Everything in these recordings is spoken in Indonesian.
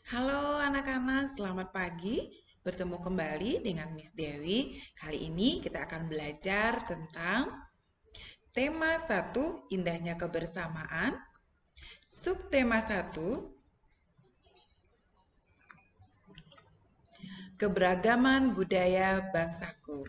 Halo anak-anak, selamat pagi. Bertemu kembali dengan Miss Dewi. Kali ini kita akan belajar tentang tema 1, indahnya kebersamaan. Subtema 1, keberagaman budaya bangsaku.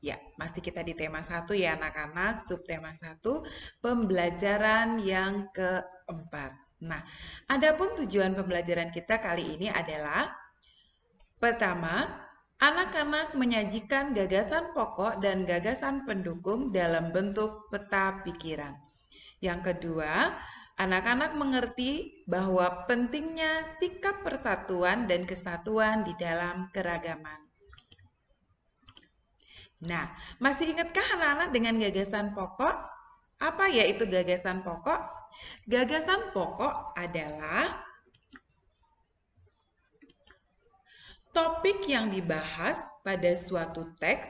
Ya, masih kita di tema 1 ya anak-anak. Subtema 1, pembelajaran yang keempat. Nah, adapun tujuan pembelajaran kita kali ini adalah pertama, anak-anak menyajikan gagasan pokok dan gagasan pendukung dalam bentuk peta pikiran. Yang kedua, anak-anak mengerti bahwa pentingnya sikap persatuan dan kesatuan di dalam keragaman. Nah, masih ingatkah anak-anak dengan gagasan pokok? Apa ya itu gagasan pokok? Gagasan pokok adalah topik yang dibahas pada suatu teks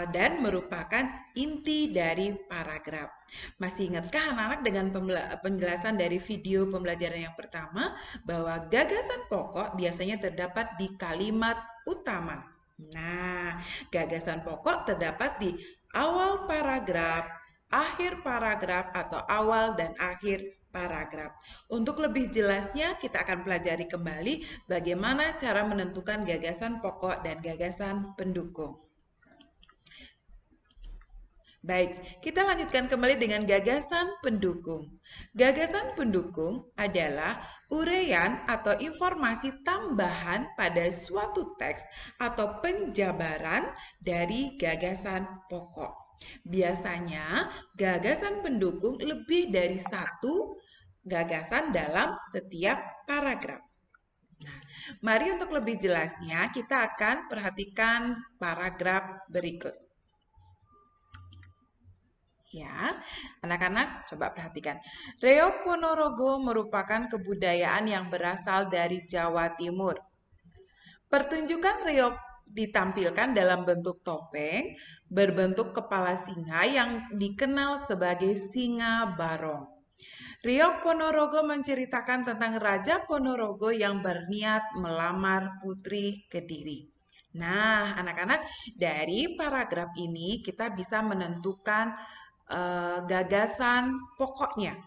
dan merupakan inti dari paragraf. Masih ingatkah anak-anak dengan penjelasan dari video pembelajaran yang pertama bahwa gagasan pokok biasanya terdapat di kalimat utama. Nah, gagasan pokok terdapat di awal paragraf, akhir paragraf, atau awal dan akhir paragraf. Untuk lebih jelasnya, kita akan pelajari kembali bagaimana cara menentukan gagasan pokok dan gagasan pendukung. Baik, kita lanjutkan kembali dengan gagasan pendukung. Gagasan pendukung adalah uraian atau informasi tambahan pada suatu teks atau penjabaran dari gagasan pokok. Biasanya, gagasan pendukung lebih dari satu gagasan dalam setiap paragraf. Nah, mari untuk lebih jelasnya kita akan perhatikan paragraf berikut. Ya, anak-anak coba perhatikan. Reog Ponorogo merupakan kebudayaan yang berasal dari Jawa Timur. Pertunjukan reog ditampilkan dalam bentuk topeng berbentuk kepala singa yang dikenal sebagai singa barong. Reog Ponorogo menceritakan tentang Raja Ponorogo yang berniat melamar Putri Kediri. Nah, anak-anak, dari paragraf ini kita bisa menentukan gagasan pokoknya.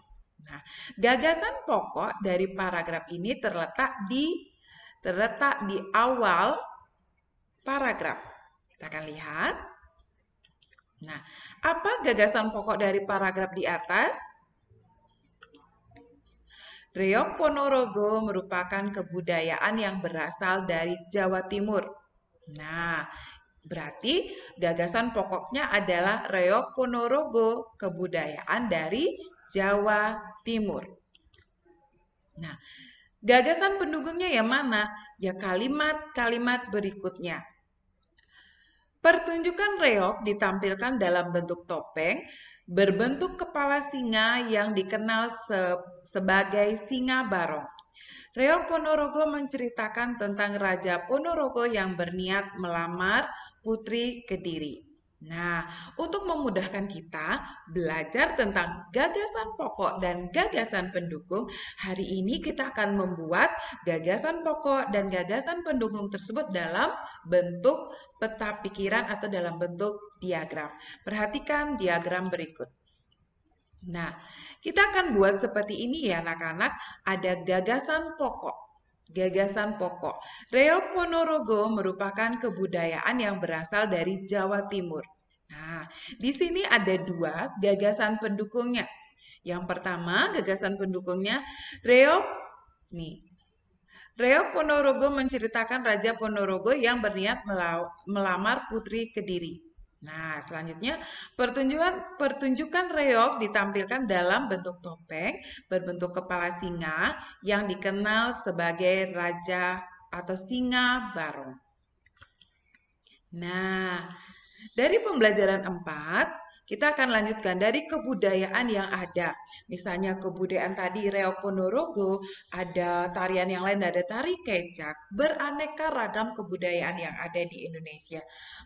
Nah, gagasan pokok dari paragraf ini terletak di awal paragraf. Kita akan lihat. Nah, apa gagasan pokok dari paragraf di atas? Reog Ponorogo merupakan kebudayaan yang berasal dari Jawa Timur. Nah, berarti gagasan pokoknya adalah Reog Ponorogo, kebudayaan dari Jawa Timur. Nah, gagasan pendukungnya yang mana? Ya kalimat-kalimat berikutnya. Pertunjukan reog ditampilkan dalam bentuk topeng berbentuk kepala singa yang dikenal sebagai singa barong. Reog Ponorogo menceritakan tentang Raja Ponorogo yang berniat melamar Putri Kediri. Nah, untuk memudahkan kita belajar tentang gagasan pokok dan gagasan pendukung, hari ini kita akan membuat gagasan pokok dan gagasan pendukung tersebut dalam bentuk peta pikiran atau dalam bentuk diagram. Perhatikan diagram berikut. Nah, kita akan buat seperti ini ya anak-anak, ada gagasan pokok. Gagasan pokok. Reog Ponorogo merupakan kebudayaan yang berasal dari Jawa Timur. Nah, di sini ada dua gagasan pendukungnya. Yang pertama, gagasan pendukungnya Reog Ponorogo menceritakan Raja Ponorogo yang berniat melamar Putri Kediri. Nah, selanjutnya pertunjukan reog ditampilkan dalam bentuk topeng berbentuk kepala singa yang dikenal sebagai raja atau singa barong. Nah, dari pembelajaran 4, kita akan lanjutkan dari kebudayaan yang ada. Misalnya kebudayaan tadi Reog Ponorogo, ada tarian yang lain, ada tari kecak, beraneka ragam kebudayaan yang ada di Indonesia.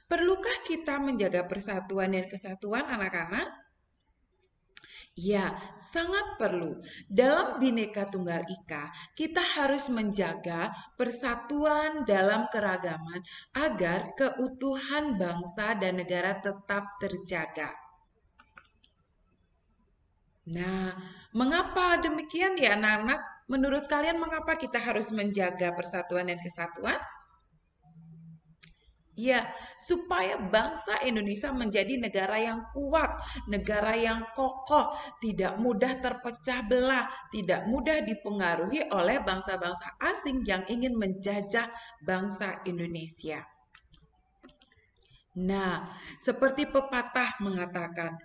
Perlukah kita menjaga persatuan dan kesatuan anak-anak? Ya, sangat perlu. Dalam Bhinneka Tunggal Ika, kita harus menjaga persatuan dalam keragaman agar keutuhan bangsa dan negara tetap terjaga. Nah, mengapa demikian ya anak-anak? Menurut kalian mengapa kita harus menjaga persatuan dan kesatuan? Ya, supaya bangsa Indonesia menjadi negara yang kuat, negara yang kokoh, tidak mudah terpecah belah, tidak mudah dipengaruhi oleh bangsa-bangsa asing yang ingin menjajah bangsa Indonesia. Nah, seperti pepatah mengatakan,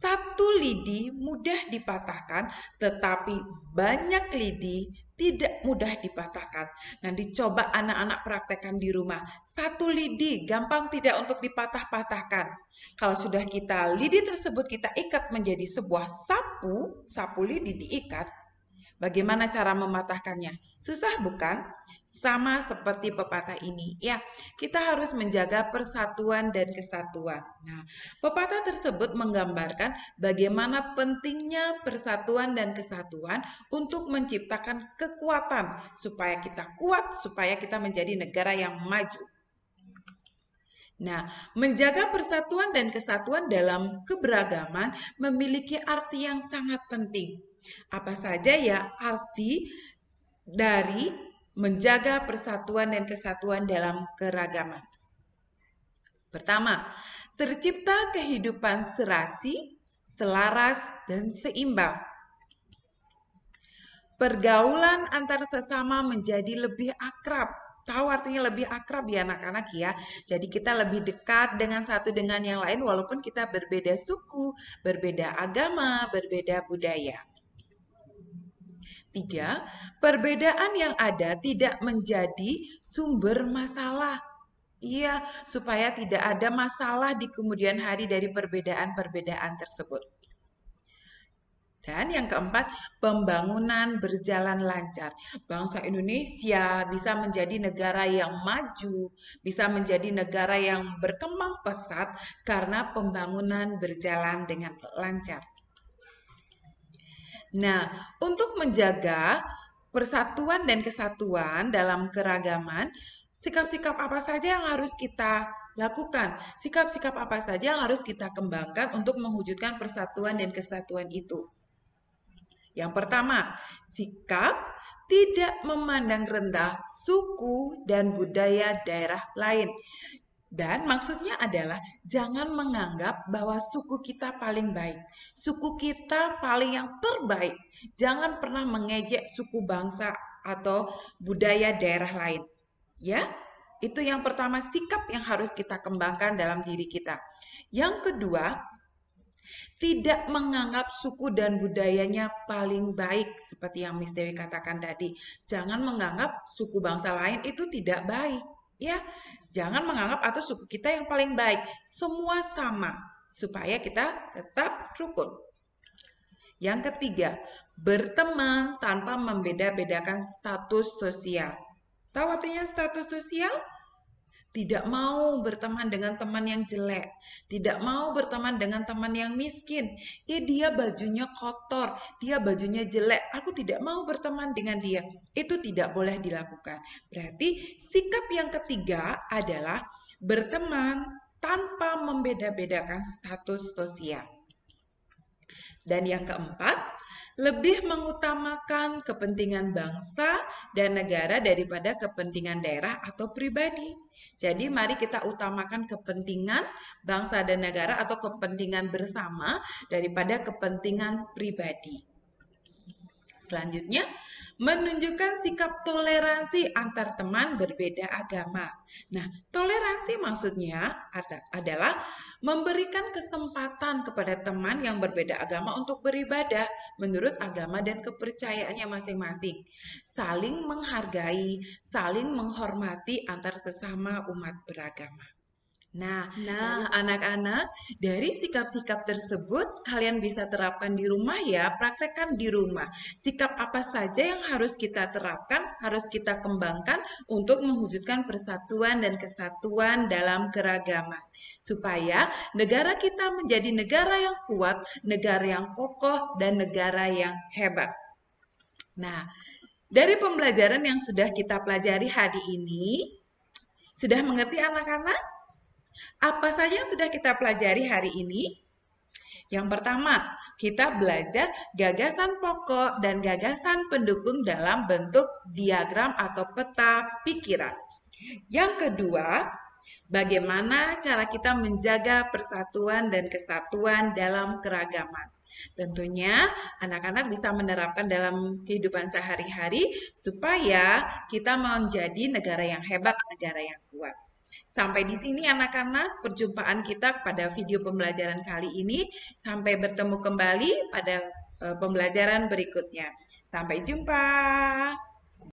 satu lidi mudah dipatahkan, tetapi banyak lidi tidak mudah dipatahkan. Nanti coba anak-anak praktekkan di rumah. Satu lidi gampang tidak untuk dipatah-patahkan. Kalau sudah lidi tersebut kita ikat menjadi sebuah sapu lidi diikat, bagaimana cara mematahkannya? Susah bukan? Sama seperti pepatah ini, ya, kita harus menjaga persatuan dan kesatuan. Nah, pepatah tersebut menggambarkan bagaimana pentingnya persatuan dan kesatuan untuk menciptakan kekuatan supaya kita kuat, supaya kita menjadi negara yang maju. Nah, menjaga persatuan dan kesatuan dalam keberagaman memiliki arti yang sangat penting. Apa saja ya arti dari menjaga persatuan dan kesatuan dalam keragaman? Pertama, tercipta kehidupan serasi, selaras, dan seimbang. Pergaulan antar sesama menjadi lebih akrab. Tahu artinya lebih akrab ya anak-anak ya. Jadi kita lebih dekat dengan satu dengan yang lain walaupun kita berbeda suku, berbeda agama, berbeda budaya. 3. Perbedaan yang ada tidak menjadi sumber masalah. Iya, supaya tidak ada masalah di kemudian hari dari perbedaan-perbedaan tersebut. Dan yang keempat, pembangunan berjalan lancar. Bangsa Indonesia bisa menjadi negara yang maju, bisa menjadi negara yang berkembang pesat karena pembangunan berjalan dengan lancar. Nah, untuk menjaga persatuan dan kesatuan dalam keragaman, sikap-sikap apa saja yang harus kita lakukan? Sikap-sikap apa saja yang harus kita kembangkan untuk mewujudkan persatuan dan kesatuan itu? Yang pertama, sikap tidak memandang rendah suku dan budaya daerah lain. Dan maksudnya adalah jangan menganggap bahwa suku kita paling baik. Suku kita paling yang terbaik. Jangan pernah mengejek suku bangsa atau budaya daerah lain. Ya, itu yang pertama, sikap yang harus kita kembangkan dalam diri kita. Yang kedua, tidak menganggap suku dan budayanya paling baik. Seperti yang Miss Dewi katakan tadi. Jangan menganggap suku bangsa lain itu tidak baik. Ya, jangan menganggap atau suku kita yang paling baik. Semua sama supaya kita tetap rukun. Yang ketiga, berteman tanpa membeda-bedakan status sosial. Tahu artinya status sosial? Tidak mau berteman dengan teman yang jelek, tidak mau berteman dengan teman yang miskin. Dia bajunya kotor, dia bajunya jelek, aku tidak mau berteman dengan dia. Itu tidak boleh dilakukan. Berarti sikap yang ketiga adalah berteman tanpa membeda-bedakan status sosial. Dan yang keempat, lebih mengutamakan kepentingan bangsa dan negara daripada kepentingan daerah atau pribadi. Jadi mari kita utamakan kepentingan bangsa dan negara atau kepentingan bersama daripada kepentingan pribadi. Selanjutnya, menunjukkan sikap toleransi antar teman berbeda agama. Nah, toleransi maksudnya adalah memberikan kesempatan kepada teman yang berbeda agama untuk beribadah menurut agama dan kepercayaannya masing-masing. Saling menghargai, saling menghormati antar sesama umat beragama. Nah, anak-anak, dari sikap-sikap tersebut kalian bisa terapkan di rumah ya, praktekkan di rumah. Sikap apa saja yang harus kita terapkan, harus kita kembangkan untuk mewujudkan persatuan dan kesatuan dalam keragaman. Supaya negara kita menjadi negara yang kuat, negara yang kokoh, dan negara yang hebat. Nah, dari pembelajaran yang sudah kita pelajari hari ini, sudah mengerti anak-anak? Apa saja yang sudah kita pelajari hari ini? Yang pertama, kita belajar gagasan pokok dan gagasan pendukung dalam bentuk diagram atau peta pikiran. Yang kedua, bagaimana cara kita menjaga persatuan dan kesatuan dalam keragaman. Tentunya anak-anak bisa menerapkan dalam kehidupan sehari-hari supaya kita menjadi negara yang hebat, negara yang kuat. Sampai di sini anak-anak perjumpaan kita pada video pembelajaran kali ini. Sampai bertemu kembali pada pembelajaran berikutnya. Sampai jumpa.